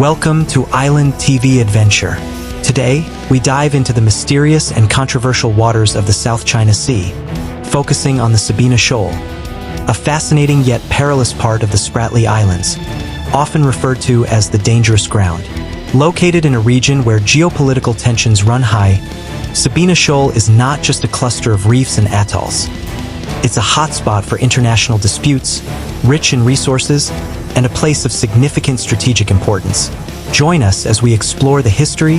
Welcome to Island TV Adventure. Today, we dive into the mysterious and controversial waters of the South China Sea, focusing on the Sabina Shoal, a fascinating yet perilous part of the Spratly Islands, often referred to as the dangerous ground. Located in a region where geopolitical tensions run high, Sabina Shoal is not just a cluster of reefs and atolls. It's a hotspot for international disputes, rich in resources, and a place of significant strategic importance. Join us as we explore the history,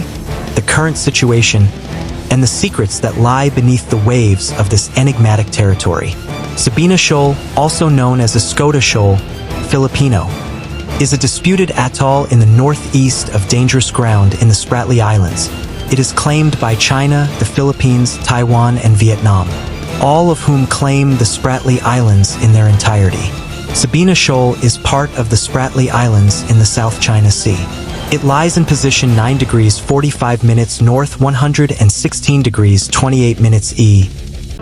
the current situation, and the secrets that lie beneath the waves of this enigmatic territory. Sabina Shoal, also known as Escoda Shoal, Filipino, is a disputed atoll in the northeast of dangerous ground in the Spratly Islands. It is claimed by China, the Philippines, Taiwan, and Vietnam, all of whom claim the Spratly Islands in their entirety. Sabina Shoal is part of the Spratly Islands in the South China Sea. It lies in position 9 degrees 45 minutes north, 116 degrees 28 minutes E,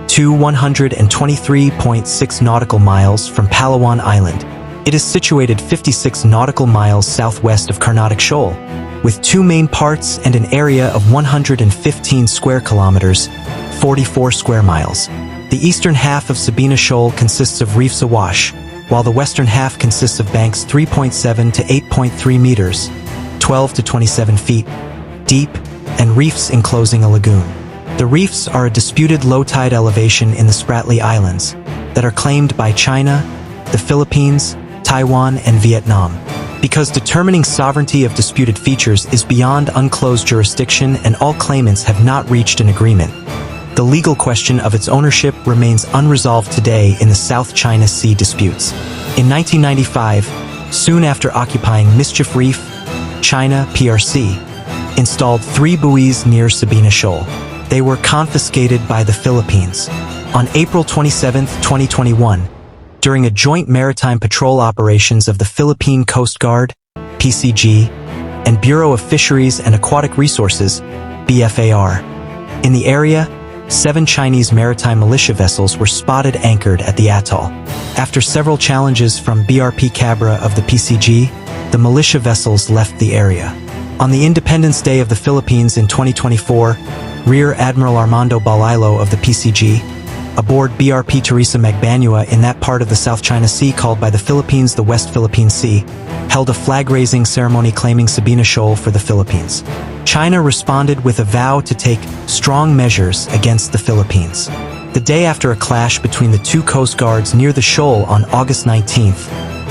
to 123.6 nautical miles from Palawan Island. It is situated 56 nautical miles southwest of Carnatic Shoal, with two main parts and an area of 115 square kilometers, 44 square miles. The eastern half of Sabina Shoal consists of reefs awash, while the western half consists of banks 3.7 to 8.3 meters, 12 to 27 feet, deep, and reefs enclosing a lagoon. The reefs are a disputed low-tide elevation in the Spratly Islands that are claimed by China, the Philippines, Taiwan, and Vietnam. Because determining sovereignty of disputed features is beyond unclosed jurisdiction and all claimants have not reached an agreement, the legal question of its ownership remains unresolved today in the South China Sea disputes. In 1995, soon after occupying Mischief Reef, China PRC installed 3 buoys near Sabina Shoal. They were confiscated by the Philippines. On April 27, 2021, during a joint maritime patrol operations of the Philippine Coast Guard, PCG, and Bureau of Fisheries and Aquatic Resources, BFAR, in the area, 7 Chinese maritime militia vessels were spotted anchored at the atoll. After several challenges from BRP Cabra of the PCG, the militia vessels left the area. On the Independence Day of the Philippines in 2024, Rear Admiral Armando Balailo of the PCG, aboard BRP Teresa Magbanua in that part of the South China Sea called by the Philippines the West Philippine Sea, held a flag-raising ceremony claiming Sabina Shoal for the Philippines. China responded with a vow to take strong measures against the Philippines. The day after a clash between the two coast guards near the shoal on August 19th,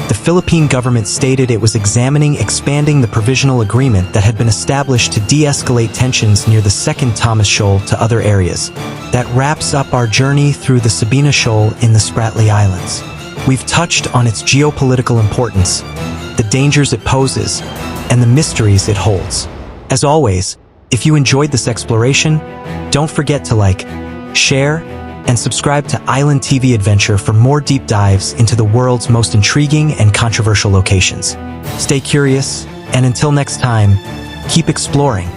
the Philippine government stated it was examining expanding the provisional agreement that had been established to de-escalate tensions near the second Thomas Shoal to other areas. That wraps up our journey through the Sabina Shoal in the Spratly Islands. We've touched on its geopolitical importance, the dangers it poses, and the mysteries it holds. As always, if you enjoyed this exploration, don't forget to like, share, and subscribe to Island TV Adventure for more deep dives into the world's most intriguing and controversial locations. Stay curious, and until next time, keep exploring.